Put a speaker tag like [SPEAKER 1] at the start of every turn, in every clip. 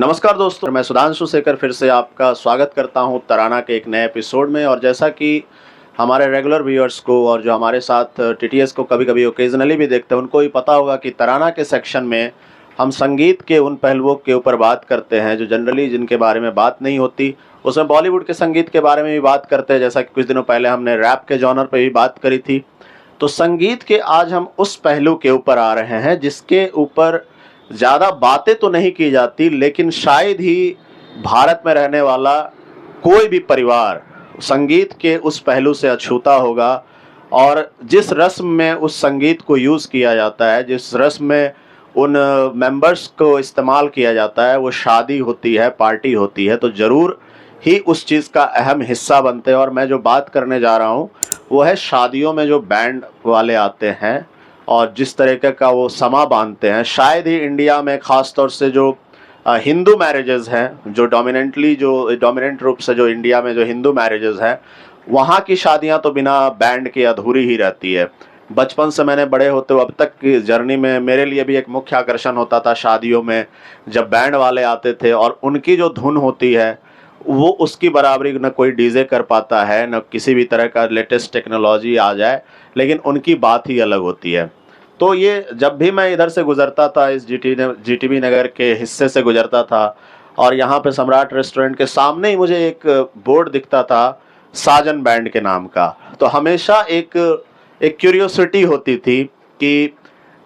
[SPEAKER 1] नमस्कार दोस्तों, मैं सुधांशु शेखर फिर से आपका स्वागत करता हूं तराना के एक नए एपिसोड में। और जैसा कि हमारे रेगुलर व्यूअर्स को और जो हमारे साथ टीटीएस को कभी-कभी ओकेजनली भी देखते हैं, उनको ही पता होगा कि तराना के सेक्शन में हम संगीत के उन पहलुओं के ऊपर बात करते हैं जो जनरली जिनके बारे में बात नहीं होती। उसमें बॉलीवुड के संगीत के बारे में भी बात करते हैं, जैसा कि कुछ दिनों पहले हमने रैप के जॉनर पे भी बात करी थी। तो संगीत के आज हम उस पहलू के ऊपर आ रहे हैं जिसके ऊपर ज़्यादा बातें तो नहीं की जाती, लेकिन शायद ही भारत में रहने वाला कोई भी परिवार संगीत के उस पहलू से अछूता होगा। और जिस रस्म में उस संगीत को यूज़ किया जाता है, जिस रस्म में उन मेंबर्स को इस्तेमाल किया जाता है, वो शादी होती है, पार्टी होती है, तो ज़रूर ही उस चीज़ का अहम हिस्सा बनते हैं। और मैं जो बात करने जा रहा हूँ वो है शादियों में जो बैंड वाले आते हैं और जिस तरीके का वो समा बांधते हैं। शायद ही इंडिया में ख़ास तौर से जो हिंदू मैरिजेस हैं, जो डोमिनेंट रूप से जो इंडिया में जो हिंदू मैरिजेस हैं, वहाँ की शादियाँ तो बिना बैंड के अधूरी ही रहती है। बचपन से मैंने बड़े होते हुए अब तक की जर्नी में मेरे लिए भी एक मुख्य आकर्षण होता था शादियों में जब बैंड वाले आते थे, और उनकी जो धुन होती है वो उसकी बराबरी न कोई डीजे कर पाता है, न किसी भी तरह का लेटेस्ट टेक्नोलॉजी आ जाए, लेकिन उनकी बात ही अलग होती है। तो ये जब भी मैं इधर से गुज़रता था, इस जीटीबी नगर के हिस्से से गुज़रता था, और यहाँ पे सम्राट रेस्टोरेंट के सामने ही मुझे एक बोर्ड दिखता था साजन बैंड के नाम का। तो हमेशा एक क्यूरियोसिटी होती थी कि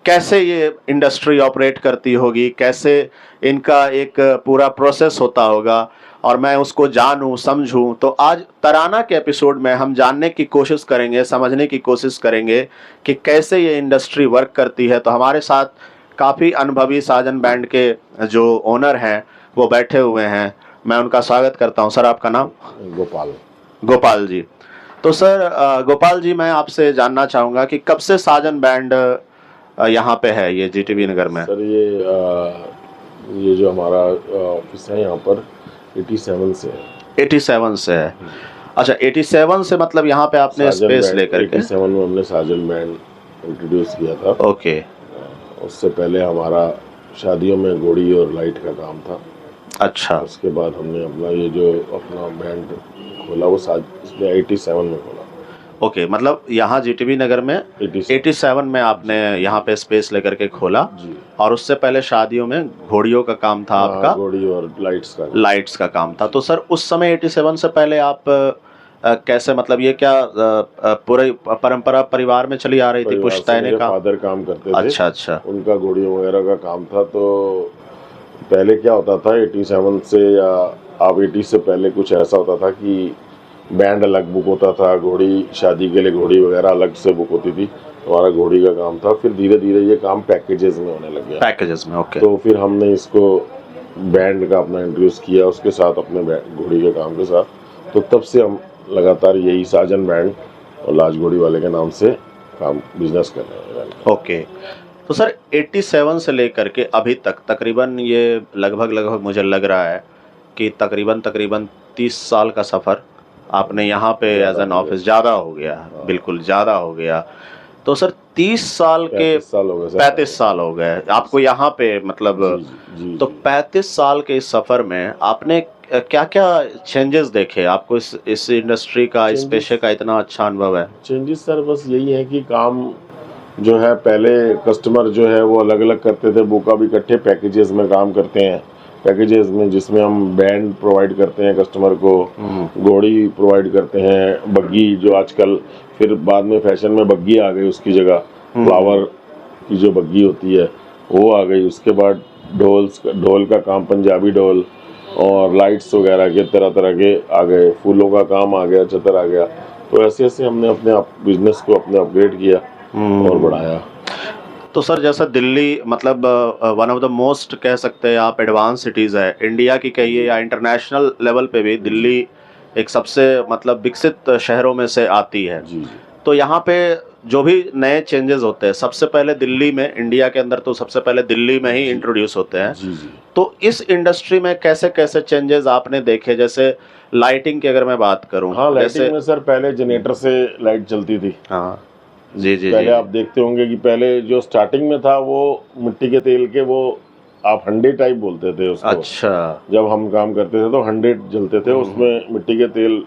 [SPEAKER 1] कैसे ये इंडस्ट्री ऑपरेट करती होगी, कैसे इनका एक पूरा प्रोसेस होता होगा, और मैं उसको जानूं समझूं। तो आज तराना के एपिसोड में हम जानने की कोशिश करेंगे, समझने की कोशिश करेंगे कि कैसे ये इंडस्ट्री वर्क करती है। तो हमारे साथ काफ़ी अनुभवी साजन बैंड के जो ओनर हैं वो बैठे हुए हैं। मैं उनका स्वागत करता हूं। सर, आपका नाम? गोपाल जी। तो सर, गोपाल जी, मैं आपसे जानना चाहूँगा कि कब से साजन बैंड यहाँ पे है, ये जीटीबी नगर में?
[SPEAKER 2] सर, ये जो हमारा ऑफिस है यहाँ पर 87 से है।
[SPEAKER 1] 87 से है। अच्छा, 87 से मतलब यहाँ पे आपने स्पेस लेकर के?
[SPEAKER 2] 87 में हमने साजन बैंड इंट्रोड्यूस किया था।
[SPEAKER 1] ओके।
[SPEAKER 2] उससे पहले हमारा शादियों में घोड़ी और लाइट का काम था।
[SPEAKER 1] अच्छा।
[SPEAKER 2] उसके बाद हमने अपना बैंड खोला, वो इसमें 87 में खोला।
[SPEAKER 1] ओके, मतलब यहाँ जीटीबी नगर में 87 में आपने यहाँ पे स्पेस लेकर के खोला
[SPEAKER 2] जी।
[SPEAKER 1] और उससे पहले शादियों में घोड़ियों का काम था आपका?
[SPEAKER 2] घोड़ी और लाइट्स का
[SPEAKER 1] काम था। तो सर, उस समय 87 से पहले आप कैसे, मतलब ये क्या पूरी परंपरा परिवार में चली आ रही थी? पुश्तैनी का
[SPEAKER 2] फादर काम करते थे।
[SPEAKER 1] अच्छा।
[SPEAKER 2] उनका घोड़ियों वगैरह का काम था। तो पहले क्या होता था 87 से या आप 80 से पहले कुछ ऐसा होता था कि बैंड अलग बुक होता था, घोड़ी शादी के लिए घोड़ी वगैरह अलग से बुक होती थी। हमारा घोड़ी का काम था। फिर धीरे धीरे ये काम पैकेजेस में होने लग गया।
[SPEAKER 1] पैकेजेस में, ओके।
[SPEAKER 2] तो फिर हमने इसको बैंड का अपना इंट्रोड्यूस किया उसके साथ, अपने घोड़ी के काम के साथ। तो तब से हम लगातार यही साजन बैंड और लाज घोड़ी वाले के नाम से काम बिजनेस कर रहे हैं।
[SPEAKER 1] ओके। तो सर, 87 से लेकर के अभी तक तकरीबन ये लगभग मुझे लग रहा है कि तकरीबन 30 साल का सफ़र आपने यहाँ पे एज एन ऑफिस, ज़्यादा हो गया, बिल्कुल ज़्यादा हो गया। तो सर 30 साल के 35 साल हो गए आपको यहाँ पे, मतलब
[SPEAKER 2] जी।
[SPEAKER 1] तो 35 साल के इस सफ़र में आपने क्या क्या चेंजेस देखे? आपको इस इंडस्ट्री का, इस पेशे का इतना अच्छा अनुभव है।
[SPEAKER 2] चेंजेस सर बस यही है कि काम जो है, पहले कस्टमर जो है वो अलग अलग करते थे बुक, अब इकट्ठे पैकेजेस में काम करते हैं। पैकेजेस में जिसमें हम बैंड प्रोवाइड करते हैं कस्टमर को, घोड़ी प्रोवाइड करते हैं, बग्गी जो आजकल फिर बाद में फैशन में बग्गी आ गई, उसकी जगह फ्लावर की जो बग्गी होती है वो आ गई। उसके बाद ढोल का काम, पंजाबी ढोल और लाइट्स वगैरह के तरह के आ गए, फूलों का काम आ गया, चतर आ गया। तो ऐसे ऐसे हमने अपने बिजनेस को अपने अपग्रेड किया और बढ़ाया।
[SPEAKER 1] तो सर, जैसा दिल्ली मतलब वन ऑफ द मोस्ट कह सकते हैं आप एडवांस सिटीज़ है इंडिया की, कहिए या इंटरनेशनल लेवल पे भी दिल्ली एक सबसे मतलब विकसित शहरों में से आती है।
[SPEAKER 2] जी।
[SPEAKER 1] तो यहाँ पे जो भी नए चेंजेस होते हैं सबसे पहले दिल्ली में, इंडिया के अंदर तो सबसे पहले दिल्ली में ही इंट्रोड्यूस होते हैं।
[SPEAKER 2] जी।
[SPEAKER 1] तो इस इंडस्ट्री में कैसे कैसे चेंजेस आपने देखे? जैसे लाइटिंग की अगर मैं बात करूँ।
[SPEAKER 2] हाँ, लाइटिंग में सर पहले जनरेटर से लाइट चलती थी।
[SPEAKER 1] हाँ जी।
[SPEAKER 2] पहले आप देखते होंगे कि पहले जो स्टार्टिंग में था वो मिट्टी के तेल के वो आप हंडे टाइप बोलते थे उसको।
[SPEAKER 1] अच्छा
[SPEAKER 2] जब हम काम करते थे तो हंडे जलते थे, उसमें मिट्टी के तेल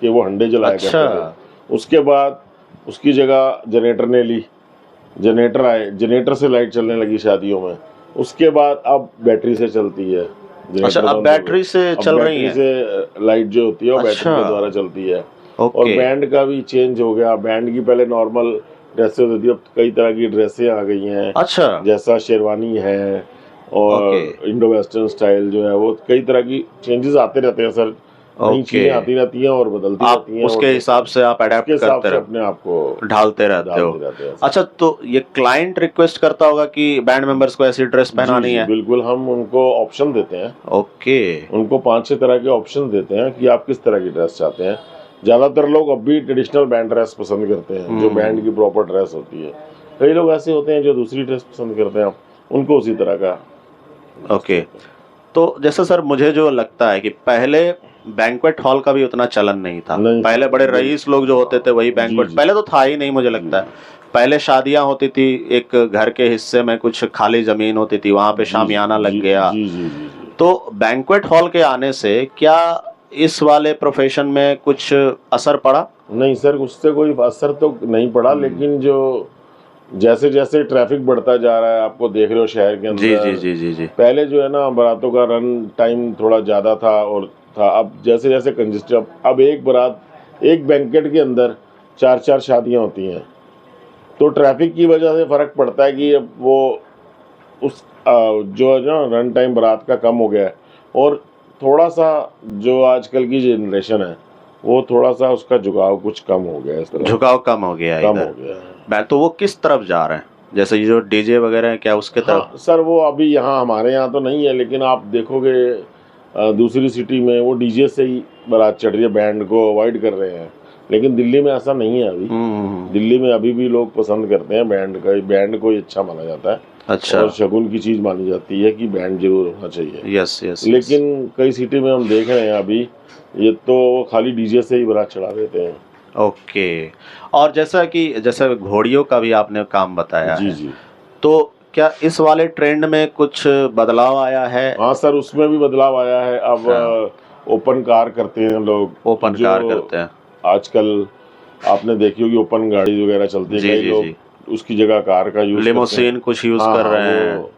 [SPEAKER 2] के वो हंडे जलाया करते
[SPEAKER 1] अच्छा
[SPEAKER 2] थे। उसके बाद उसकी जगह जनरेटर ने ली, जनरेटर आए, जनरेटर से लाइट चलने लगी शादियों में। उसके बाद अब बैटरी से चलती है।
[SPEAKER 1] अच्छा,
[SPEAKER 2] जनरेटर
[SPEAKER 1] अब
[SPEAKER 2] बंद हो गए,
[SPEAKER 1] बैटरी से
[SPEAKER 2] अब
[SPEAKER 1] चल रही
[SPEAKER 2] बैटरी
[SPEAKER 1] है।
[SPEAKER 2] से लाइट जो होती है वो बैटरी
[SPEAKER 1] अच्छा
[SPEAKER 2] के द्वारा चलती है। और
[SPEAKER 1] ओके
[SPEAKER 2] बैंड का भी चेंज हो गया। बैंड की पहले नॉर्मल ड्रेसेस होती थी, अब कई तरह की ड्रेसें आ गई हैं,
[SPEAKER 1] अच्छा
[SPEAKER 2] जैसा शेरवानी है
[SPEAKER 1] ओके
[SPEAKER 2] और इंडो वेस्टर्न स्टाइल जो है, वो कई तरह की चेंजेस आते रहते हैं सर। नई
[SPEAKER 1] ओके,
[SPEAKER 2] चीजें आती रहती हैं और बदलती
[SPEAKER 1] आप
[SPEAKER 2] रहती हैं,
[SPEAKER 1] उसके
[SPEAKER 2] और
[SPEAKER 1] हिसाब से आप
[SPEAKER 2] उसके
[SPEAKER 1] अडेप्ट
[SPEAKER 2] हिसाब
[SPEAKER 1] करते
[SPEAKER 2] से
[SPEAKER 1] रहो,
[SPEAKER 2] अपने आप को
[SPEAKER 1] ढालते रहते हो।
[SPEAKER 2] डालते रहते हैं सर।
[SPEAKER 1] अच्छा, तो ये क्लाइंट रिक्वेस्ट करता होगा कि बैंड मेंबर्स को ऐसी ड्रेस
[SPEAKER 2] जी
[SPEAKER 1] पहनानी
[SPEAKER 2] जी
[SPEAKER 1] है।
[SPEAKER 2] बिल्कुल, हम उनको ऑप्शन देते हैं।
[SPEAKER 1] ओके
[SPEAKER 2] उनको 5-6 तरह के ऑप्शन देते हैं कि आप किस तरह की ड्रेस चाहते हैं। ज़्यादातर लोग अब भी ट्रेडिशनल बैंड ड्रेस पसंद करते हैं, जो बैंड की प्रॉपर ड्रेस होती है। कई लोग ऐसे होते हैं जो दूसरी ड्रेस पसंद करते हैं, उनको उसी तरह का ड्रेस
[SPEAKER 1] ओके।
[SPEAKER 2] चाहते हैं।
[SPEAKER 1] तो जैसे सर मुझे जो लगता है कि पहले बैंक्वेट हॉल का भी उतना चलन नहीं था।
[SPEAKER 2] नहीं
[SPEAKER 1] पहले
[SPEAKER 2] सर,
[SPEAKER 1] बड़े रईस लोग जो होते थे वही
[SPEAKER 2] जी
[SPEAKER 1] बैंक्वेट,
[SPEAKER 2] जी
[SPEAKER 1] पहले तो था ही नहीं मुझे
[SPEAKER 2] जी
[SPEAKER 1] लगता है। पहले शादियां होती थी, एक घर के हिस्से में कुछ खाली जमीन होती थी, वहां पे
[SPEAKER 2] जी
[SPEAKER 1] शामियाना लग
[SPEAKER 2] जी
[SPEAKER 1] गया।
[SPEAKER 2] जी जी जी जी।
[SPEAKER 1] तो बैंक्वेट हॉल के आने से क्या इस वाले प्रोफेशन में कुछ असर पड़ा?
[SPEAKER 2] नहीं सर, उससे कोई असर तो नहीं पड़ा, लेकिन जो जैसे जैसे ट्रैफिक बढ़ता जा रहा है, आपको देख रहे हो शहर के
[SPEAKER 1] जी जी
[SPEAKER 2] अंदर,
[SPEAKER 1] जी जी जी
[SPEAKER 2] पहले जो है ना बारातों का रन टाइम थोड़ा ज़्यादा था और था। अब जैसे जैसे कंजेस्टेड, अब एक बारात, एक बैंकेट के अंदर 4-4 शादियां होती हैं, तो ट्रैफिक की वजह से फ़र्क पड़ता है कि अब वो जो है ना रन टाइम बारात का कम हो गया है। और थोड़ा सा जो आजकल की जनरेशन है, वो थोड़ा सा उसका झुकाव कुछ कम हो गया है, इस तरह
[SPEAKER 1] झुकाव कम हो गया है
[SPEAKER 2] कम
[SPEAKER 1] इधर।
[SPEAKER 2] हो गया है।
[SPEAKER 1] तो वो किस तरफ जा रहे हैं, जैसे ये जो डीजे वगैरह है, क्या उसके तरफ?
[SPEAKER 2] हाँ सर, वो अभी यहाँ हमारे यहाँ तो नहीं है, लेकिन आप देखोगे दूसरी सिटी में वो डीजे से ही बारात चढ़ रही है, बैंड को अवॉइड कर रहे हैं। लेकिन दिल्ली में ऐसा नहीं है अभी। दिल्ली में अभी भी लोग पसंद करते हैं बैंड का, बैंड को ही अच्छा माना जाता है।
[SPEAKER 1] अच्छा
[SPEAKER 2] और शगुन की चीज़ मानी जाती है कि बैंड जरूर होना चाहिए।
[SPEAKER 1] यस यस
[SPEAKER 2] लेकिन कई सिटी में हम देख रहे हैं अभी, ये तो खाली डीजे से ही बारात चढ़ा देते हैं।
[SPEAKER 1] ओके। और जैसा कि जैसे घोड़ियों का भी आपने काम बताया
[SPEAKER 2] जी
[SPEAKER 1] है,
[SPEAKER 2] जी।
[SPEAKER 1] तो क्या इस वाले ट्रेंड में कुछ बदलाव आया है?
[SPEAKER 2] हाँ सर, उसमें भी बदलाव आया है। अब ओपन कार करते हैं लोग,
[SPEAKER 1] ओपन
[SPEAKER 2] जो
[SPEAKER 1] कार करते हैं।
[SPEAKER 2] आजकल आपने देखी होगी ओपन गाड़ी वगैरह चलती है,
[SPEAKER 1] जी
[SPEAKER 2] कई
[SPEAKER 1] जी
[SPEAKER 2] लोग
[SPEAKER 1] जी,
[SPEAKER 2] उसकी जगह कार का यूज करते हैं।
[SPEAKER 1] लिमोसिन कुछ यूज
[SPEAKER 2] हाँ
[SPEAKER 1] कर
[SPEAKER 2] हाँ,
[SPEAKER 1] रहे हैं।
[SPEAKER 2] वो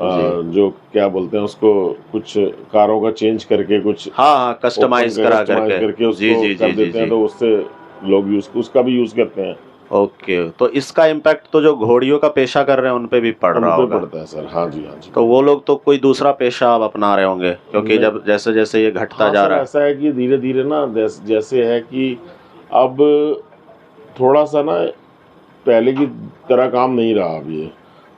[SPEAKER 1] जी
[SPEAKER 2] जो क्या बोलते हैं उसको, कुछ कारों का चेंज करके, कुछ
[SPEAKER 1] हाँ हाँ, कस्टमाइज करा
[SPEAKER 2] कस्टमाइज
[SPEAKER 1] करके।
[SPEAKER 2] करके
[SPEAKER 1] जी
[SPEAKER 2] उसको
[SPEAKER 1] जी
[SPEAKER 2] कर
[SPEAKER 1] जी जी
[SPEAKER 2] देते हैं,
[SPEAKER 1] जी।
[SPEAKER 2] तो उससे लोग उसका भी यूज करते हैं।
[SPEAKER 1] ओके, तो इसका इम्पैक्ट तो जो घोड़ियों का पेशा कर रहे हैं उन पे भी पड़
[SPEAKER 2] उन
[SPEAKER 1] रहा
[SPEAKER 2] पे
[SPEAKER 1] होगा।
[SPEAKER 2] पड़ता है सर। हाँ जी हाँ जी।
[SPEAKER 1] तो वो लोग तो कोई दूसरा पेशा अब अपना रहे होंगे, क्योंकि
[SPEAKER 2] नहीं,
[SPEAKER 1] जब जैसे जैसे ये घटता
[SPEAKER 2] हाँ
[SPEAKER 1] जा
[SPEAKER 2] सर,
[SPEAKER 1] रहा है।
[SPEAKER 2] ऐसा है कि धीरे धीरे ना जैसे है कि अब थोड़ा सा ना पहले की तरह काम नहीं रहा। अब ये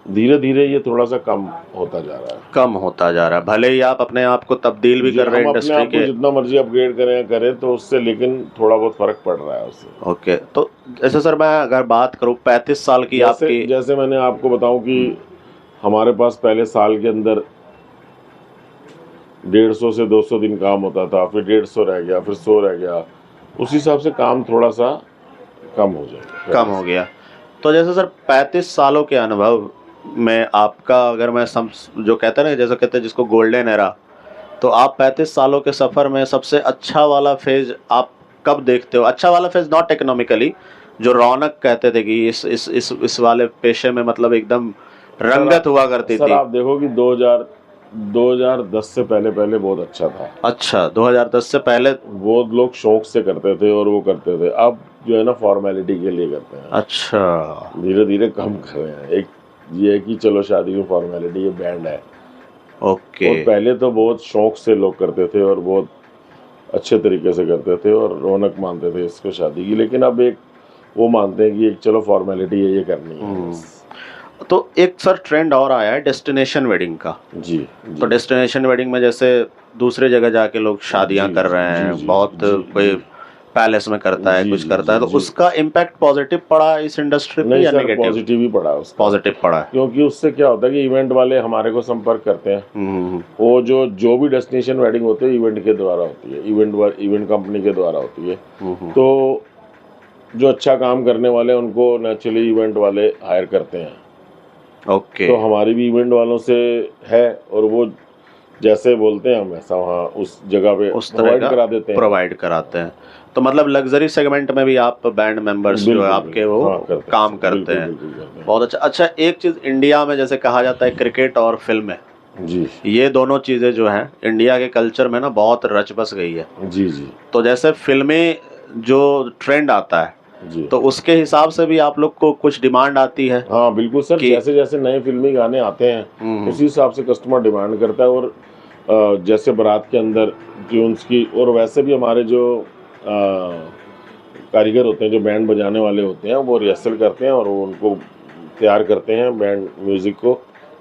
[SPEAKER 2] धीरे धीरे ये थोड़ा सा कम होता जा रहा है।
[SPEAKER 1] कम होता जा रहा है, भले ही आप अपने आप को तब्दील भी
[SPEAKER 2] जी,
[SPEAKER 1] कर रहे हैं
[SPEAKER 2] हम अपने
[SPEAKER 1] इंडस्ट्री
[SPEAKER 2] आप को
[SPEAKER 1] के।
[SPEAKER 2] जितना मर्जी अपग्रेड करें तो उससे, लेकिन थोड़ा बहुत फर्क पड़ रहा है उससे।
[SPEAKER 1] ओके, तो जैसे सर मैं अगर बात करूं 35 साल की
[SPEAKER 2] जैसे
[SPEAKER 1] आपकी।
[SPEAKER 2] जैसे मैंने आपको बताऊं कि हमारे पास पहले साल के अंदर 150 से 200 दिन काम होता था, फिर 150 रह गया, फिर 100 रह गया। उस हिसाब से काम थोड़ा सा कम हो जाएगा,
[SPEAKER 1] कम हो गया। तो जैसे सर 35 सालों के अनुभव में आपका, अगर मैं जो कहते हैं ना, जैसे कहते हैं जिसको गोल्डन एरा, तो आप 35 सालों के सफ़र में सबसे अच्छा वाला फेज आप कब देखते हो? अच्छा वाला फेज नॉट इकोनॉमिकली, जो रौनक कहते थे कि इस वाले पेशे में मतलब एकदम रंगत हुआ करती
[SPEAKER 2] सर
[SPEAKER 1] थी।
[SPEAKER 2] आप देखो कि 2010 से पहले पहले बहुत अच्छा था।
[SPEAKER 1] अच्छा, 2010 से पहले।
[SPEAKER 2] वो लोग शौक से करते थे और वो करते थे। अब जो है ना फॉर्मेलिटी के लिए करते हैं।
[SPEAKER 1] अच्छा
[SPEAKER 2] धीरे धीरे कम कर रहे हैं। एक ये है कि चलो शादी में फॉर्मेलिटी, ये बैंड है।
[SPEAKER 1] ओके।
[SPEAKER 2] और पहले तो बहुत शौक से लोग करते थे और बहुत अच्छे तरीके से करते थे और रौनक मानते थे इसको शादी की। लेकिन अब एक वो मानते हैं कि एक चलो फॉर्मेलिटी है, ये करनी है बस।
[SPEAKER 1] तो एक सर ट्रेंड और आया है डेस्टिनेशन वेडिंग का।
[SPEAKER 2] जी
[SPEAKER 1] तो
[SPEAKER 2] जी
[SPEAKER 1] डेस्टिनेशन वेडिंग में जैसे दूसरे जगह जाके लोग शादियां
[SPEAKER 2] जी
[SPEAKER 1] कर रहे हैं,
[SPEAKER 2] जी जी
[SPEAKER 1] बहुत
[SPEAKER 2] जी
[SPEAKER 1] कोई
[SPEAKER 2] जी
[SPEAKER 1] पैलेस में करता है,
[SPEAKER 2] जी
[SPEAKER 1] कुछ
[SPEAKER 2] जी
[SPEAKER 1] करता है,
[SPEAKER 2] जी
[SPEAKER 1] तो
[SPEAKER 2] जी।
[SPEAKER 1] उसका इम्पैक्ट पॉजिटिव पड़ा इस इंडस्ट्री पे
[SPEAKER 2] नहीं
[SPEAKER 1] या
[SPEAKER 2] सर,
[SPEAKER 1] नेगेटिव?
[SPEAKER 2] पॉजिटिव ही पड़ा उसका।
[SPEAKER 1] पॉजिटिव पड़ा है।
[SPEAKER 2] क्योंकि उससे क्या होता है कि इवेंट वाले हमारे को संपर्क करते हैं।
[SPEAKER 1] हम्म,
[SPEAKER 2] वो जो भी डेस्टिनेशन वेडिंग होती है इवेंट के द्वारा होती है, इवेंट कंपनी के द्वारा होती है। तो जो अच्छा काम करने वाले उनको नेचुरली इवेंट वाले हायर करते हैं।
[SPEAKER 1] ओके,
[SPEAKER 2] तो हमारी भी इवेंट वालों से है, और वो जैसे बोलते हैं हम वैसा वहाँ उस जगह पे
[SPEAKER 1] उस तरह
[SPEAKER 2] प्रोवाइड
[SPEAKER 1] का
[SPEAKER 2] करा देते हैं।
[SPEAKER 1] प्रोवाइड कराते हैं। तो मतलब लग्जरी सेगमेंट में भी आप बैंड मेंबर्स जो है
[SPEAKER 2] बिल्कुल
[SPEAKER 1] आपके
[SPEAKER 2] बिल्कुल,
[SPEAKER 1] वो
[SPEAKER 2] हाँ करते हैं
[SPEAKER 1] काम
[SPEAKER 2] सर,
[SPEAKER 1] करते
[SPEAKER 2] बिल्कुल
[SPEAKER 1] हैं।
[SPEAKER 2] बिल्कुल करते हैं।
[SPEAKER 1] बहुत अच्छा। अच्छा, एक चीज़ इंडिया में जैसे कहा जाता है क्रिकेट और फिल्में,
[SPEAKER 2] जी
[SPEAKER 1] ये दोनों चीज़ें जो हैं इंडिया के कल्चर में ना बहुत रच बस गई है।
[SPEAKER 2] जी जी
[SPEAKER 1] तो जैसे फिल्में जो ट्रेंड आता है,
[SPEAKER 2] जी।
[SPEAKER 1] तो उसके हिसाब से भी आप लोग को कुछ डिमांड आती है
[SPEAKER 2] हाँ बिल्कुल सर,
[SPEAKER 1] कि
[SPEAKER 2] जैसे जैसे नए फिल्मी गाने आते हैं उसी हिसाब से कस्टमर डिमांड करता है। और जैसे बारात के अंदर ट्यून्स की, और वैसे भी हमारे जो कारीगर होते हैं, जो बैंड बजाने वाले होते हैं, वो रिहर्सल करते हैं और वो उनको तैयार करते हैं बैंड म्यूजिक को,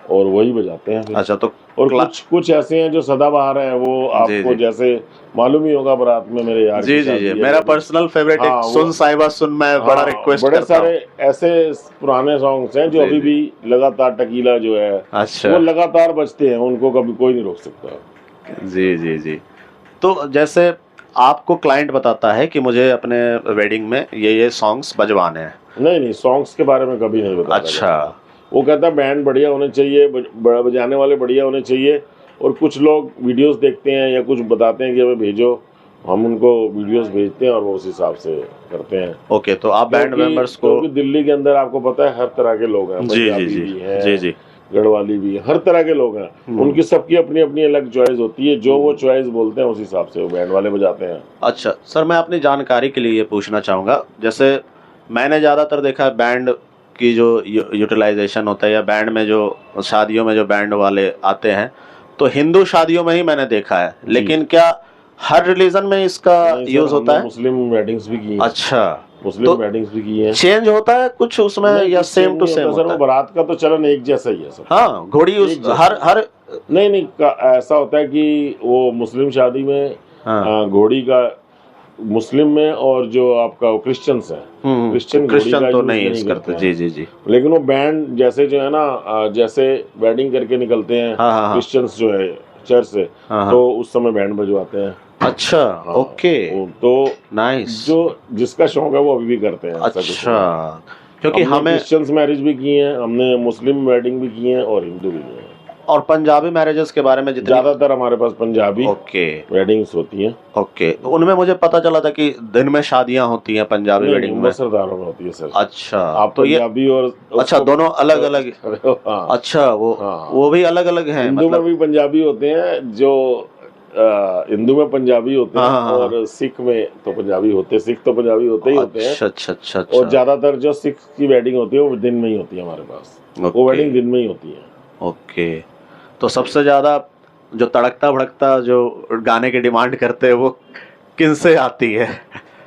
[SPEAKER 2] और वही बजाते हैं फिर।
[SPEAKER 1] अच्छा, तो
[SPEAKER 2] और
[SPEAKER 1] क्ला
[SPEAKER 2] कुछ कुछ ऐसे हैं जो सदाबहार हैं, वो
[SPEAKER 1] जी,
[SPEAKER 2] आपको
[SPEAKER 1] जी।
[SPEAKER 2] जैसे मालूम ही होगा, बारात में मेरे यार की
[SPEAKER 1] जी, जी, जी।
[SPEAKER 2] शादी है,
[SPEAKER 1] मेरा
[SPEAKER 2] जो भी।
[SPEAKER 1] पर्सनल फेवरेट एक
[SPEAKER 2] हाँ वो,
[SPEAKER 1] सुन साहिबा सुन, मैं बड़ा
[SPEAKER 2] हाँ
[SPEAKER 1] रिक्वेस्ट
[SPEAKER 2] बड़े
[SPEAKER 1] करता हूँ।
[SPEAKER 2] सारे ऐसे पुराने सॉन्ग्स हैं जो
[SPEAKER 1] जी,
[SPEAKER 2] अभी
[SPEAKER 1] जी।
[SPEAKER 2] भी लगातार, टकीला जो है वो
[SPEAKER 1] अच्छा।
[SPEAKER 2] लगातार बजते हैं, उनको कभी कोई नहीं रोक सकता।
[SPEAKER 1] जी, जी, जी। तो जैसे आपको क्लाइंट बताता है कि मुझे अपने वेडिंग में ये सॉन्ग्स बजवाने हैं।
[SPEAKER 2] नहीं नहीं, सॉन्ग्स के बारे में कभी नहीं बताता
[SPEAKER 1] अच्छा।
[SPEAKER 2] कस्टमर। वो कहता है बैंड बढ़िया होने चाहिए, बजाने वाले बढ़िया होने चाहिए। और कुछ लोग वीडियोस देखते हैं या कुछ बताते हैं कि हमें भेजो, हम उनको वीडियोस भेजते हैं और वो उस हिसाब से करते हैं।
[SPEAKER 1] ओके, तो आप बैंड मेंबर्स को
[SPEAKER 2] क्योंकि दिल्ली के अंदर आपको पता है हर तरह के लोग हैं,
[SPEAKER 1] जी, जी,
[SPEAKER 2] पंजाबी
[SPEAKER 1] जी।
[SPEAKER 2] भी
[SPEAKER 1] जी,
[SPEAKER 2] हैं,
[SPEAKER 1] जी।
[SPEAKER 2] गढ़वाली भी हैं, हर तरह के लोग हैं। उनकी सबकी अपनी अपनी अलग चॉइस होती है, जो वो चॉइस बोलते हैं उस हिसाब से वो बैंड वाले बजाते हैं।
[SPEAKER 1] अच्छा, सर मैं अपनी जानकारी के लिए ये पूछना चाहूँगा, जैसे मैंने ज़्यादातर देखा है बैंड की जो यूटिलाइजेशन होता है या बैंड में जो शादियों में जो बैंड वाले आते हैं, तो हिंदू शादियों में ही मैंने देखा है,
[SPEAKER 2] जी।
[SPEAKER 1] लेकिन क्या हर रिलीजन में इसका
[SPEAKER 2] नहीं सर,
[SPEAKER 1] यूज़ होता
[SPEAKER 2] हमने
[SPEAKER 1] है?
[SPEAKER 2] मुस्लिम वेडिंग्स भी की हैं।
[SPEAKER 1] अच्छा,
[SPEAKER 2] मुस्लिम
[SPEAKER 1] तो
[SPEAKER 2] वेडिंग्स भी की हैं।
[SPEAKER 1] चेंज होता है कुछ उसमें
[SPEAKER 2] नहीं
[SPEAKER 1] या
[SPEAKER 2] कुछ
[SPEAKER 1] सेम
[SPEAKER 2] चेंज
[SPEAKER 1] टू
[SPEAKER 2] नहीं
[SPEAKER 1] सेम
[SPEAKER 2] होता सर,
[SPEAKER 1] होता
[SPEAKER 2] वो
[SPEAKER 1] है?
[SPEAKER 2] बारात का तो चलन एक जैसा ही है सर।
[SPEAKER 1] हाँ, घोड़ी उस
[SPEAKER 2] एक जैसा
[SPEAKER 1] हर
[SPEAKER 2] है।
[SPEAKER 1] हर
[SPEAKER 2] नहीं नहीं, ऐसा होता है कि वो मुस्लिम शादी में
[SPEAKER 1] हाँ।
[SPEAKER 2] घोड़ी का, मुस्लिम में, और जो आपका क्रिश्चियंस है, क्रिश्चियन घोड़ी
[SPEAKER 1] क्रिश्चियन
[SPEAKER 2] का
[SPEAKER 1] तो
[SPEAKER 2] यूज
[SPEAKER 1] नहीं यूज़
[SPEAKER 2] नहीं
[SPEAKER 1] करते।
[SPEAKER 2] करते
[SPEAKER 1] जी,
[SPEAKER 2] हैं।
[SPEAKER 1] जी, जी।
[SPEAKER 2] लेकिन वो बैंड जैसे जो है ना, जैसे वेडिंग करके निकलते हैं
[SPEAKER 1] हाँ, हाँ, हाँ।
[SPEAKER 2] क्रिश्चियंस जो है चर्च से,
[SPEAKER 1] हाँ, हाँ।
[SPEAKER 2] तो उस समय बैंड बजवाते हैं।
[SPEAKER 1] अच्छा,
[SPEAKER 2] हाँ
[SPEAKER 1] ओके,
[SPEAKER 2] तो
[SPEAKER 1] नाइस।
[SPEAKER 2] जो जिसका शौक है वो अभी भी करते हैं, ऐसा कुछ नहीं है।
[SPEAKER 1] अच्छा, क्योंकि
[SPEAKER 2] हमने
[SPEAKER 1] हमें
[SPEAKER 2] क्रिश्चियंस मैरिज भी की हैं, हमने मुस्लिम वेडिंग भी की हैं और हिंदू भी की हैं।
[SPEAKER 1] और पंजाबी मैरिजेस के बारे में जितनी
[SPEAKER 2] ज्यादातर हमारे पास पंजाबी
[SPEAKER 1] ओके,
[SPEAKER 2] वेडिंग्स होती हैं।
[SPEAKER 1] ओके, उनमें मुझे पता चला था कि दिन में शादियां होती हैं पंजाबी
[SPEAKER 2] नहीं
[SPEAKER 1] वेडिंग
[SPEAKER 2] नहीं,
[SPEAKER 1] में।
[SPEAKER 2] सरदारों में होती है सर।
[SPEAKER 1] अच्छा,
[SPEAKER 2] आप
[SPEAKER 1] तो ये
[SPEAKER 2] पंजाबी और
[SPEAKER 1] अच्छा
[SPEAKER 2] उसको
[SPEAKER 1] दोनों अलग-अलग।
[SPEAKER 2] हाँ
[SPEAKER 1] अच्छा,
[SPEAKER 2] हाँ।
[SPEAKER 1] वो भी अलग-अलग हैं
[SPEAKER 2] हिंदू में
[SPEAKER 1] मतलब।
[SPEAKER 2] भी पंजाबी होते हैं, जो हिंदू में पंजाबी होते
[SPEAKER 1] हाँ,
[SPEAKER 2] हैं,
[SPEAKER 1] हाँ, हाँ, हाँ।
[SPEAKER 2] और सिख में तो पंजाबी होते हैं, सिख तो पंजाबी होते ही होते हैं।
[SPEAKER 1] अच्छा, अच्छा, अच्छा,
[SPEAKER 2] और
[SPEAKER 1] अच्छा।
[SPEAKER 2] ज्यादातर जो सिख की वेडिंग होती है वो दिन में ही होती है हमारे पास। वो
[SPEAKER 1] ओके,
[SPEAKER 2] वेडिंग दिन में ही होती है।
[SPEAKER 1] ओके। तो सबसे ज़्यादा जो तड़कता-भड़कता जो गाने की डिमांड करते हैं वो किनसे आती है?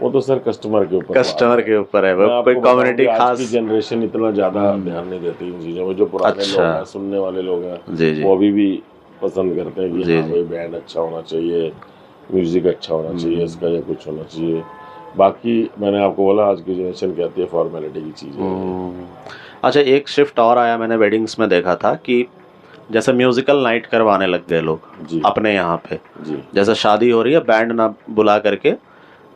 [SPEAKER 2] वो तो सर कस्टमर के ऊपर बात
[SPEAKER 1] कस्टमर
[SPEAKER 2] है।
[SPEAKER 1] के ऊपर है, वो
[SPEAKER 2] मैं
[SPEAKER 1] कोई
[SPEAKER 2] आपको बताऊं
[SPEAKER 1] कम्युनिटी
[SPEAKER 2] कि आज की
[SPEAKER 1] खास।
[SPEAKER 2] जनरेशन इतना ज़्यादा ध्यान नहीं देती इन चीज़ों में। जो पुराने
[SPEAKER 1] अच्छा।
[SPEAKER 2] लोग हैं, सुनने वाले लोग हैं,
[SPEAKER 1] जी, जी।
[SPEAKER 2] वो अभी भी पसंद करते हैं कि
[SPEAKER 1] जी,
[SPEAKER 2] हाँ
[SPEAKER 1] जी।
[SPEAKER 2] भाई बैंड अच्छा होना चाहिए, म्यूज़िक अच्छा होना चाहिए, इसका या कुछ होना चाहिए। बाकी मैंने आपको बोला आज की जनरेशन कहती है फॉर्मेलिटी की चीज़ है ये।
[SPEAKER 1] अच्छा, एक शिफ्ट और आया मैंने वेडिंग्स में देखा था कि जैसे म्यूजिकल नाइट करवाने लग गए लोग
[SPEAKER 2] जी
[SPEAKER 1] अपने यहाँ पे।
[SPEAKER 2] जी
[SPEAKER 1] जैसे शादी हो रही है, बैंड ना बुला करके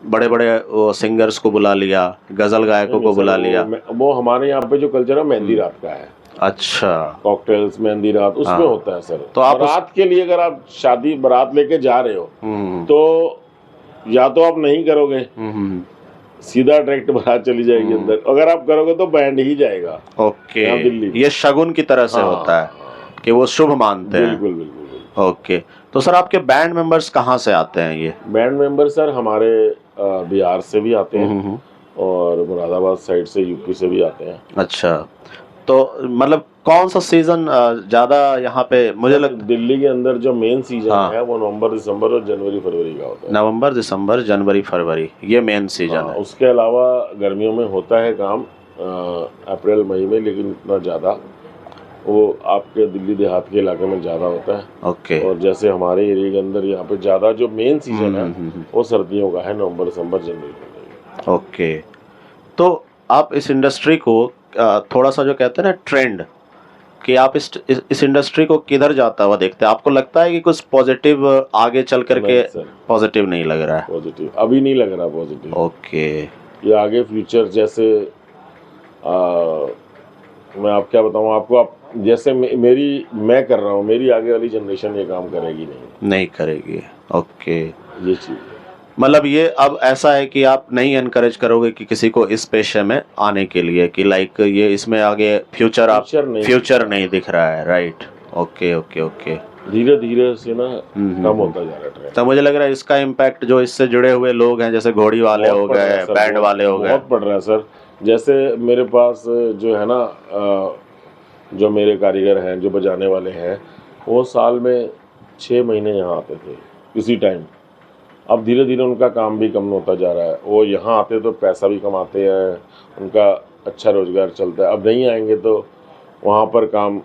[SPEAKER 1] बड़े बड़े वो सिंगर्स को बुला लिया, गजल गायकों
[SPEAKER 2] नहीं
[SPEAKER 1] को
[SPEAKER 2] सर,
[SPEAKER 1] बुला लिया।
[SPEAKER 2] वो हमारे यहाँ पे जो कल्चर है मेहंदी रात का है।
[SPEAKER 1] अच्छा,
[SPEAKER 2] कॉकटेल्स, मेहंदी रात, उसमें
[SPEAKER 1] हाँ।
[SPEAKER 2] होता है सर।
[SPEAKER 1] तो आप
[SPEAKER 2] बारात के लिए अगर आप शादी बारात लेके जा रहे हो तो या तो आप नहीं करोगे, सीधा डायरेक्ट बारात चली जाएगी अंदर। अगर आप करोगे तो बैंड ही जाएगा।
[SPEAKER 1] ओके,
[SPEAKER 2] यहाँ दिल्ली
[SPEAKER 1] ये शगुन की तरह से होता है कि वो शुभ मानते हैं।
[SPEAKER 2] बिल्कुल बिल्कुल बिल्कुल।
[SPEAKER 1] ओके, तो सर आपके बैंड मेंबर्स कहाँ से आते हैं ये?
[SPEAKER 2] बैंड मेंबर सर हमारे बिहार से भी आते हैं और मुरादाबाद साइड से, यूपी से भी आते हैं।
[SPEAKER 1] अच्छा, तो मतलब कौन सा सीजन ज़्यादा यहाँ पे मुझे
[SPEAKER 2] दिल्ली के अंदर जो मेन सीजन
[SPEAKER 1] हाँ।
[SPEAKER 2] है वो नवंबर दिसंबर और जनवरी फरवरी का होता है।
[SPEAKER 1] नवंबर दिसंबर जनवरी फरवरी ये मेन सीजन है।
[SPEAKER 2] उसके अलावा गर्मियों में होता है काम अप्रैल मई में, लेकिन इतना ज़्यादा वो आपके दिल्ली देहात के इलाके में ज़्यादा होता है।
[SPEAKER 1] ओके,
[SPEAKER 2] और जैसे हमारे एरिया के अंदर यहाँ पे ज़्यादा जो मेन सीजन है वो सर्दियों का है, नवंबर दिसंबर जनवरी फरवरी।
[SPEAKER 1] ओके, तो आप इस इंडस्ट्री को थोड़ा सा जो कहते हैं ना ट्रेंड, कि आप इस इंडस्ट्री को किधर जाता हुआ देखते हैं? आपको लगता है कि कुछ पॉजिटिव आगे चल करके? पॉजिटिव नहीं लग रहा है।
[SPEAKER 2] पॉजिटिव अभी नहीं लग रहा पॉजिटिव।
[SPEAKER 1] ओके,
[SPEAKER 2] ये आगे फ्यूचर जैसे मैं आप क्या बताऊँ आपको, आप जैसे मैं कर रहा हूँ, मेरी आगे वाली जनरेशन ये काम करेगी नहीं
[SPEAKER 1] करेगी। ओके,
[SPEAKER 2] ये चीज़।
[SPEAKER 1] मतलब ये अब ऐसा है कि आप नहीं एनकरेज करोगे कि किसी को इस पेशे में आने के लिए, कि लाइक ये इसमें आगे फ्यूचर
[SPEAKER 2] फ्यूचर
[SPEAKER 1] नहीं दिख रहा है, राइट? Okay okay okay.
[SPEAKER 2] धीरे धीरे से ना कम होता जा रहा है ट्रेंड।
[SPEAKER 1] तो मुझे लग रहा है इसका इम्पैक्ट जो इससे जुड़े हुए लोग हैं, जैसे घोड़ी वाले हो गए, बैंड वाले हो गए,
[SPEAKER 2] बहुत पड़ रहा है सर। जैसे मेरे पास जो है ना जो मेरे कारीगर हैं, जो बजाने वाले हैं, वो साल में 6 महीने यहाँ आते थे किसी टाइम। अब धीरे धीरे उनका काम भी कम होता जा रहा है। वो यहाँ आते तो पैसा भी कमाते हैं, उनका अच्छा रोजगार चलता है। अब नहीं आएंगे तो वहाँ पर काम,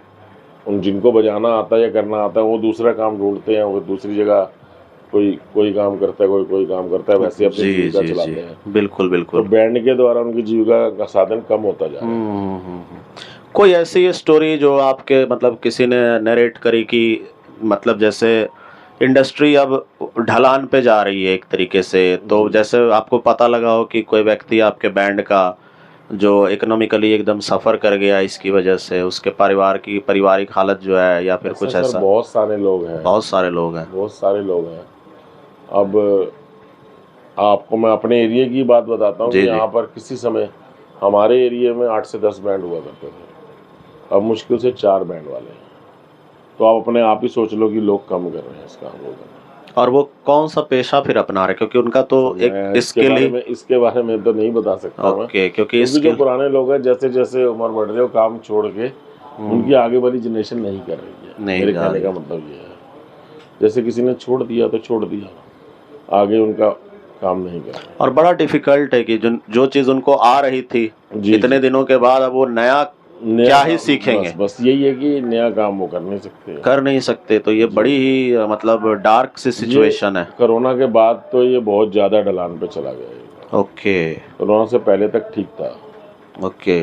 [SPEAKER 2] उन जिनको बजाना आता है या करना आता है वो दूसरा काम ढूंढते हैं, वो दूसरी जगह कोई काम करता है, कोई काम करता है, वैसे अपनी जीविका चलाते हैं।
[SPEAKER 1] बिल्कुल बिल्कुल।
[SPEAKER 2] तो बैंड के द्वारा उनकी जीविका का साधन कम होता जा रहा है।
[SPEAKER 1] कोई ऐसी स्टोरी जो आपके मतलब किसी ने नरेट करी कि मतलब जैसे इंडस्ट्री अब ढलान पे जा रही है एक तरीके से, तो जैसे आपको पता लगा हो कि कोई व्यक्ति आपके बैंड का जो इकोनॉमिकली एकदम सफ़र कर गया इसकी वजह से, उसके पारिवारिक हालत जो है, या फिर कुछ ऐसा?
[SPEAKER 2] बहुत सारे लोग हैं।
[SPEAKER 1] बहुत सारे लोग हैं।
[SPEAKER 2] अब आपको मैं अपने एरिया की बात बताता हूँ कि यहाँ पर किसी समय हमारे एरिया में 8 से 10 बैंड हुआ करते थे। अब मुश्किल से 4 बैंड वाले हैं। तो आप ही सोच लो कि लोग कम कर रहे हैं इस काम को।
[SPEAKER 1] और वो कौन सा पेशा फिर अपना रहे, क्योंकि उनका तो एक स्किल ही।
[SPEAKER 2] इसके बारे में तो नहीं बता सकता मैं।
[SPEAKER 1] क्योंकि
[SPEAKER 2] जो पुराने लोग हैं, जैसे जैसे उम्र बढ़ रही है, काम छोड़ के उनकी आगे वाली जनरेशन नहीं कर रही है। मेरे कहने का मतलब ये है, जैसे किसी ने छोड़ दिया तो छोड़ दिया, आगे उनका काम नहीं कर रहा।
[SPEAKER 1] और बड़ा डिफिकल्ट है कि जो चीज़ उनको आ रही थी इतने दिनों के बाद, अब वो नया क्या ही सीखेंगे।
[SPEAKER 2] बस यही है कि नया काम वो कर नहीं सकते।
[SPEAKER 1] तो ये बड़ी ही मतलब डार्क सी सिचुएशन है।
[SPEAKER 2] कोरोना के बाद तो ये बहुत ज़्यादा ढलान पे चला गया।
[SPEAKER 1] ओके,
[SPEAKER 2] कोरोना से पहले तक ठीक था।
[SPEAKER 1] ओके।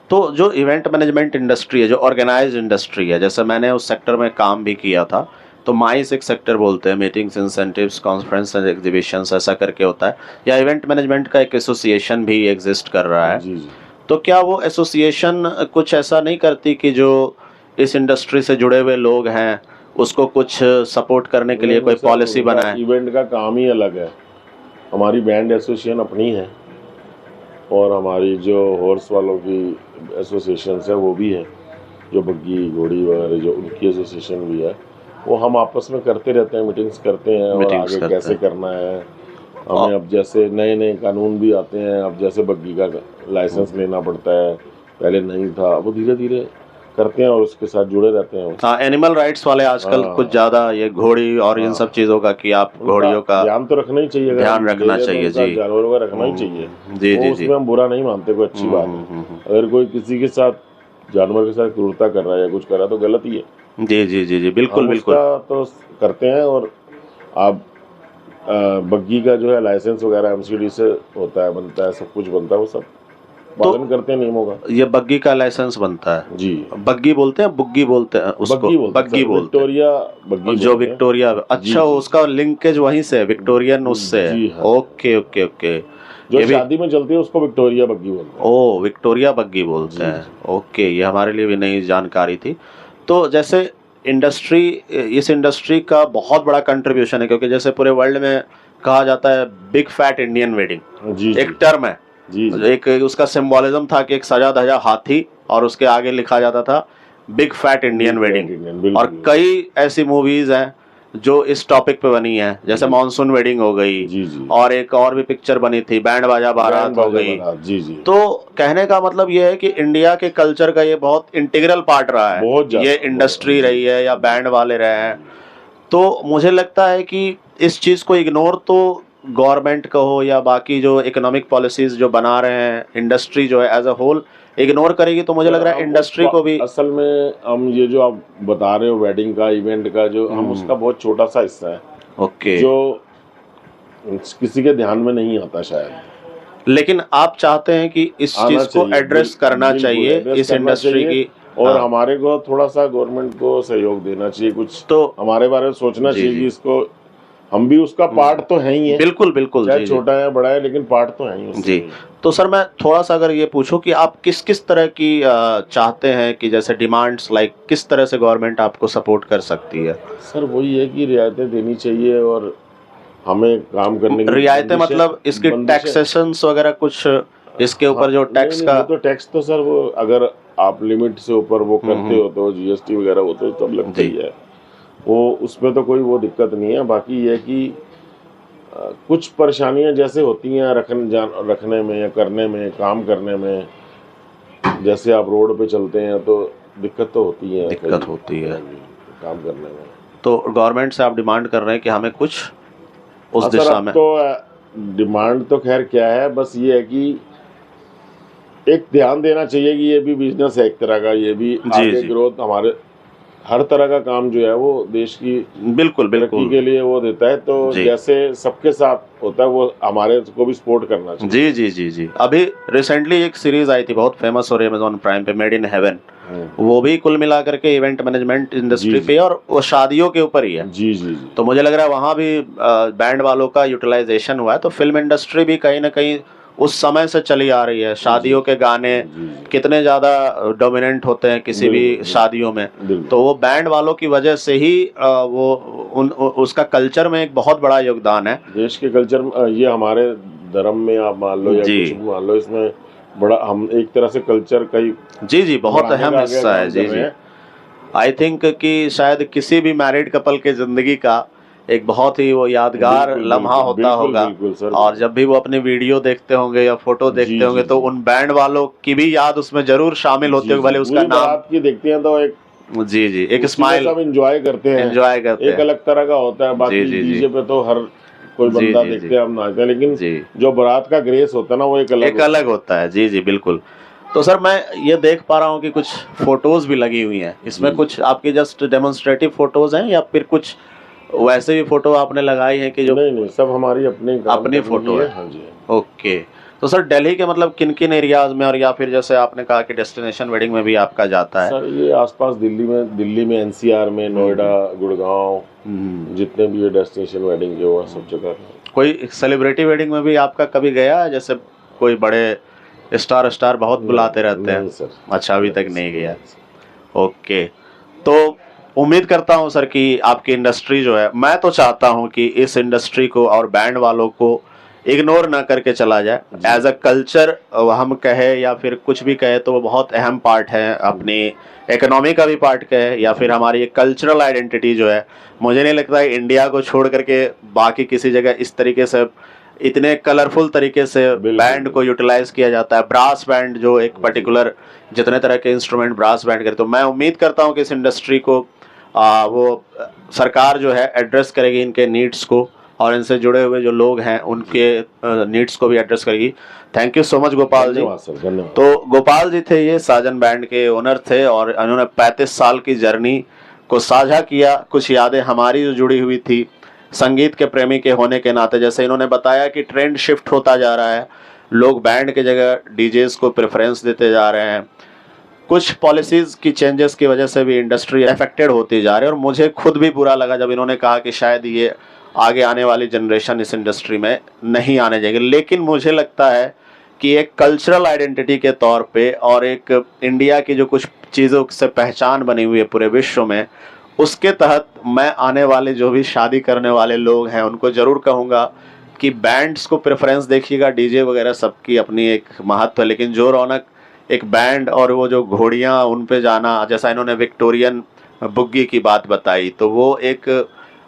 [SPEAKER 1] तो जो इवेंट मैनेजमेंट इंडस्ट्री है, जो ऑर्गेनाइज्ड इंडस्ट्री है, जैसे मैंने उस सेक्टर में काम भी किया था, तो माइस एक सेक्टर बोलते हैं, meetings, incentives, conference and exhibitions, ऐसा करके होता है। या इवेंट मैनेजमेंट का एक एसोसिएशन भी एग्जिस्ट कर रहा है।
[SPEAKER 2] जी।
[SPEAKER 1] तो क्या वो एसोसिएशन कुछ ऐसा नहीं करती कि जो इस इंडस्ट्री से जुड़े हुए लोग हैं उसको कुछ सपोर्ट करने के लिए कोई पॉलिसी बनाए?
[SPEAKER 2] इवेंट का काम ही अलग है। हमारी बैंड एसोसिएशन अपनी है, और हमारी जो हॉर्स वालों की एसोसिएशन है वो भी है, जो बग्गी घोड़ी वगैरह जो उनकी एसोसिएशन भी है। वो हम आपस में करते रहते हैं, मीटिंग्स करते हैं, और आगे कैसे करना है हमें। अब जैसे नए नए कानून भी आते हैं, अब जैसे बग्गी का लाइसेंस लेना पड़ता है, पहले नहीं था, वो धीरे धीरे करते हैं और उसके साथ जुड़े रहते हैं।
[SPEAKER 1] हाँ, एनिमल राइट्स वाले आजकल कुछ ज़्यादा ये घोड़ी और इन सब चीज़ों का, कि आप घोड़ियों का
[SPEAKER 2] ध्यान तो रखना ही चाहिए,
[SPEAKER 1] ध्यान रखना चाहिए जी,
[SPEAKER 2] जानवरों का रखना ही चाहिए
[SPEAKER 1] जी जी।
[SPEAKER 2] उसमें हम बुरा नहीं मानते, कोई अच्छी बात है। अगर कोई किसी के साथ जानवर के साथ क्रूरता कर रहा है या कुछ कर रहा है तो गलत ही है।
[SPEAKER 1] जी जी जी जी, बिल्कुल बिल्कुल।
[SPEAKER 2] तो करते हैं। और आप बग्गी का जो है लाइसेंस वगैरह एमसीडी से होता है, बनता है, सब कुछ बनता है, वो सब पालन करते हैं नियमों का।
[SPEAKER 1] ये बग्गी का लाइसेंस बनता है
[SPEAKER 2] जी।
[SPEAKER 1] बग्गी बोलते हैं, बुग्गी बोलते हैं उसको? बग्गी बोलते हैं।
[SPEAKER 2] विक्टोरिया बग्गी,
[SPEAKER 1] जो विक्टोरिया, अच्छा उसका लिंकेज वहीं से, विक्टोरियन उससे। Okay okay okay.
[SPEAKER 2] जो शादी में चलती है उसको विक्टोरिया बग्गी बोलते हैं।
[SPEAKER 1] ओ, विक्टोरिया बग्गी बोलते हैं। ओके, ये हमारे लिए भी नई जानकारी थी। तो जैसे इस इंडस्ट्री का बहुत बड़ा कंट्रीब्यूशन है, क्योंकि जैसे पूरे वर्ल्ड में कहा जाता है बिग फैट इंडियन वेडिंग, एक टर्म है। एक उसका सिंबोलिज्म था कि एक सजा धजा हाथी, और उसके आगे लिखा जाता था बिग फैट इंडियन वेडिंग। और कई ऐसी मूवीज हैं जो इस टॉपिक पे बनी है, जैसे मॉनसून वेडिंग हो गई, और एक और भी पिक्चर बनी थी बैंड बाजा बारात हो गई। तो कहने का मतलब ये है कि इंडिया के कल्चर का ये बहुत इंटीग्रल पार्ट रहा है, ये इंडस्ट्री रही है या बैंड वाले रहे हैं। तो मुझे लगता है कि इस चीज़ को इग्नोर तो गवर्नमेंट का हो या बाकी जो इकोनॉमिक पॉलिसीज जो बना रहे हैं, इंडस्ट्री जो है एज अ होल इग्नोर करेगी, तो मुझे लग रहा है इंडस्ट्री को भी।
[SPEAKER 2] असल में हम ये जो आप बता रहे हो वेडिंग का, इवेंट का, जो हम उसका बहुत छोटा सा हिस्सा है।
[SPEAKER 1] ओके।
[SPEAKER 2] जो किसी के ध्यान में नहीं आता शायद,
[SPEAKER 1] लेकिन आप चाहते हैं कि इस चीज को एड्रेस करना चाहिए इस इंडस्ट्री की,
[SPEAKER 2] और हमारे को थोड़ा सा गवर्नमेंट को सहयोग देना चाहिए, कुछ तो हमारे बारे में सोचना चाहिए कि इसको हम भी उसका पार्ट तो है ही है,
[SPEAKER 1] बिल्कुल बिल्कुल,
[SPEAKER 2] चाहे
[SPEAKER 1] जी जी
[SPEAKER 2] छोटा है बड़ा है, लेकिन पार्ट तो है ही उससे।
[SPEAKER 1] जी। तो सर मैं थोड़ा सा अगर ये पूछूं कि आप किस किस तरह की चाहते हैं कि जैसे डिमांड्स लाइक किस तरह से गवर्नमेंट आपको सपोर्ट कर सकती है?
[SPEAKER 2] सर वही है कि रियायतें देनी चाहिए और हमें काम करने की
[SPEAKER 1] रियायतें मतलब इसकी
[SPEAKER 2] बंदिशें
[SPEAKER 1] टैक्सेशंस वगैरह कुछ इसके
[SPEAKER 2] हाँ,
[SPEAKER 1] ऊपर जो
[SPEAKER 2] नहीं
[SPEAKER 1] टैक्स
[SPEAKER 2] नहीं,
[SPEAKER 1] का।
[SPEAKER 2] वो तो टैक्स तो सर वो अगर आप लिमिट से ऊपर वो करते हो तो जीएसटी वगैरह वो तो तब लगता
[SPEAKER 1] जी
[SPEAKER 2] ही है, वो उसमें तो कोई वो दिक्कत नहीं है। बाकी ये है कि कुछ परेशानियां जैसे होती हैं रखने में या करने में, काम करने में, जैसे आप रोड पे चलते हैं तो दिक्कत तो होती है,
[SPEAKER 1] दिक्कत होती है।
[SPEAKER 2] काम करने में।
[SPEAKER 1] तो गवर्नमेंट से आप डिमांड कर रहे हैं कि हमें कुछ उस
[SPEAKER 2] हाँ सर,
[SPEAKER 1] दिशा
[SPEAKER 2] अब
[SPEAKER 1] में।
[SPEAKER 2] तो डिमांड तो खैर क्या है, बस ये है कि एक ध्यान देना चाहिए कि ये भी बिजनेस है एक तरह का, ये भी
[SPEAKER 1] जी
[SPEAKER 2] आगे
[SPEAKER 1] जी
[SPEAKER 2] ग्रोथ हमारे हर तरह का काम जो है वो देश की
[SPEAKER 1] बिल्कुल
[SPEAKER 2] तरक्की
[SPEAKER 1] बिल्कुल,
[SPEAKER 2] के लिए वो देता है। तो
[SPEAKER 1] जी
[SPEAKER 2] जैसे सबके साथ होता है वो हमारे को भी सपोर्ट करना चाहिए।
[SPEAKER 1] जी जी जी जी। अभी रिसेंटली एक सीरीज आई थी बहुत फेमस हो रही है अमेजोन प्राइम पे, मेड इन हेवन। वो भी कुल मिलाकर के इवेंट मैनेजमेंट इंडस्ट्री
[SPEAKER 2] जी
[SPEAKER 1] पे और वो शादियों के ऊपर ही है।
[SPEAKER 2] जी जी जी
[SPEAKER 1] तो मुझे लग रहा है वहाँ भी बैंड वालों का यूटिलाइजेशन हुआ है। तो फिल्म इंडस्ट्री भी कहीं ना कहीं उस समय से चली आ रही है। शादियों के गाने
[SPEAKER 2] जी
[SPEAKER 1] कितने ज़्यादा डोमिनेंट होते हैं किसी भी
[SPEAKER 2] बिल्कुल,
[SPEAKER 1] शादियों में।
[SPEAKER 2] बिल्कुल।
[SPEAKER 1] तो वो बैंड वालों की वजह से ही वो उसका कल्चर में एक बहुत बड़ा योगदान है।
[SPEAKER 2] देश के कल्चर में ये हमारे धर्म में आप मान लो या
[SPEAKER 1] जी
[SPEAKER 2] कुछ भी मान लो, इसमें बड़ा हम एक तरह से कल्चर का ही
[SPEAKER 1] जी जी, बहुत
[SPEAKER 2] बढ़ाने
[SPEAKER 1] अहम
[SPEAKER 2] का आगे
[SPEAKER 1] हिस्सा है।
[SPEAKER 2] काम
[SPEAKER 1] जी
[SPEAKER 2] कर रहे
[SPEAKER 1] जी,
[SPEAKER 2] हैं।
[SPEAKER 1] आई थिंक कि शायद किसी भी मैरिड कपल के ज़िंदगी का एक बहुत ही वो यादगार
[SPEAKER 2] बिल्कुल
[SPEAKER 1] लम्हा
[SPEAKER 2] बिल्कुल
[SPEAKER 1] होता
[SPEAKER 2] बिल्कुल
[SPEAKER 1] होगा।
[SPEAKER 2] बिल्कुल सर,
[SPEAKER 1] और जब भी वो अपनी वीडियो देखते होंगे या फोटो
[SPEAKER 2] जी
[SPEAKER 1] देखते होंगे
[SPEAKER 2] जी
[SPEAKER 1] तो
[SPEAKER 2] जी
[SPEAKER 1] उन बैंड वालों की भी याद उसमें जरूर शामिल होती
[SPEAKER 2] जी
[SPEAKER 1] होगी,
[SPEAKER 2] जी
[SPEAKER 1] भले उसका
[SPEAKER 2] पूरी
[SPEAKER 1] नाम।
[SPEAKER 2] बारात की देखते हैं तो एक
[SPEAKER 1] जी जी, एक
[SPEAKER 2] उसी में
[SPEAKER 1] स्माइल
[SPEAKER 2] सब एंजॉय करते हैं,
[SPEAKER 1] एंजॉय करते
[SPEAKER 2] एक
[SPEAKER 1] हैं।
[SPEAKER 2] अलग तरह का होता है।
[SPEAKER 1] जी
[SPEAKER 2] बाकी
[SPEAKER 1] जी जी
[SPEAKER 2] डीजे पे तो हर कोई
[SPEAKER 1] जी
[SPEAKER 2] बंदा
[SPEAKER 1] जी जी
[SPEAKER 2] देखते हैं, हम नाचते हैं, लेकिन
[SPEAKER 1] जी,
[SPEAKER 2] जो बारात का ग्रेस होता है ना वो एक अलग
[SPEAKER 1] एक
[SPEAKER 2] होता
[SPEAKER 1] अलग होता है। जी जी बिल्कुल। तो सर मैं ये देख पा रहा हूँ कि कुछ फोटोज भी लगी हुई हैं
[SPEAKER 2] है।
[SPEAKER 1] इसमें।
[SPEAKER 2] जी
[SPEAKER 1] कुछ आपकी जस्ट डेमोन्स्ट्रेटिव फोटोज हैं या फिर कुछ वैसे भी फोटो आपने लगाई है कि जो
[SPEAKER 2] नहीं नहीं, सब हमारी अपनी काम
[SPEAKER 1] अपनी
[SPEAKER 2] करने
[SPEAKER 1] फोटो
[SPEAKER 2] की
[SPEAKER 1] है?
[SPEAKER 2] है। हाँ जी।
[SPEAKER 1] ओके। तो सर दिल्ली के मतलब किन किन एरियाज में, और या फिर जैसे आपने कहा कि डेस्टिनेशन वेडिंग में भी आपका जाता है?
[SPEAKER 2] सर ये आसपास दिल्ली में एनसीआर में, नोएडा, गुड़गांव, जितने भी ये डेस्टिनेशन वेडिंग के हुआ सब जगह।
[SPEAKER 1] कोई सेलिब्रिटी वेडिंग में भी आपका कभी गया है? जैसे कोई बड़े स्टार स्टार बहुत बुलाते रहते हैं।
[SPEAKER 2] नहीं सर,
[SPEAKER 1] अच्छा, अभी तक
[SPEAKER 2] नहीं
[SPEAKER 1] नहीं
[SPEAKER 2] सर,
[SPEAKER 1] गया।
[SPEAKER 2] नहीं सर।
[SPEAKER 1] ओके। तो उम्मीद करता हूं सर कि आपकी इंडस्ट्री जो है, मैं तो चाहता हूं कि इस इंडस्ट्री को और बैंड वालों को इग्नोर ना करके चला जाए। एज अ कल्चर हम कहे या फिर कुछ भी कहे तो वो बहुत अहम पार्ट है, अपनी इकोनॉमी का भी पार्ट कहे या फिर हमारी एक कल्चरल आइडेंटिटी जो है। मुझे नहीं लगता है इंडिया को छोड़ करके बाकी किसी जगह इस तरीके से इतने कलरफुल तरीके से बैंड को यूटिलाइज किया जाता है। ब्रास बैंड जो एक पर्टिकुलर जितने तरह के इंस्ट्रूमेंट ब्रास बैंड करते, तो मैं उम्मीद करता हूं कि इस इंडस्ट्री को वो सरकार जो है एड्रेस करेगी इनके नीड्स को, और इनसे जुड़े हुए जो लोग हैं उनके नीड्स को भी एड्रेस करेगी। Thank you so much Gopal ji.
[SPEAKER 2] धन्यवाद सर, धन्यवाद।
[SPEAKER 1] तो गोपाल जी थे, ये साजन बैंड के ओनर थे और उन्होंने 35 साल की जर्नी को साझा किया। कुछ यादें हमारी जो जुड़ी हुई थी संगीत के प्रेमी के होने के नाते, जैसे इन्होंने बताया कि ट्रेंड शिफ्ट होता जा रहा है, लोग बैंड के जगह डीजेस को प्रेफरेंस देते जा रहे हैं। कुछ पॉलिसीज़ की चेंजेस की वजह से भी इंडस्ट्री अफेक्टेड होती जा रही है, और मुझे खुद भी बुरा लगा जब इन्होंने कहा कि शायद ये आगे आने वाली जनरेशन इस इंडस्ट्री में नहीं आने जाएगी। लेकिन मुझे लगता है कि एक कल्चरल आइडेंटिटी के तौर पे और एक इंडिया की जो कुछ चीज़ों से पहचान बनी हुई है पूरे विश्व में, उसके तहत मैं आने वाले जो भी शादी करने वाले लोग हैं उनको ज़रूर कहूँगा कि बैंड्स को प्रेफरेंस देखिएगा। डीजे वगैरह सबकी अपनी एक महत्व है, लेकिन जो रौनक एक बैंड और वो जो घोड़ियाँ उन पे जाना, जैसा इन्होंने विक्टोरियन बुग्गी की बात बताई, तो वो एक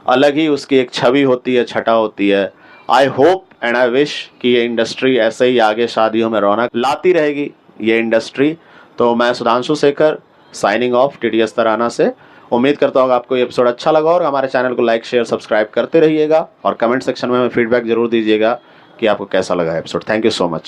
[SPEAKER 1] अलग ही उसकी एक छवि होती है, छटा होती है। I hope and I wish कि ये इंडस्ट्री ऐसे ही आगे शादियों में रौनक लाती रहेगी ये इंडस्ट्री। तो मैं Sudhanshu Shekhar signing off TTS Tarana से। उम्मीद करता हूँ आपको ये एपिसोड अच्छा लगा और हमारे चैनल को लाइक शेयर सब्सक्राइब करते रहिएगा और कमेंट सेक्शन में हमें फीडबैक जरूर दीजिएगा कि आपको कैसा लगा episode. Thank you so much.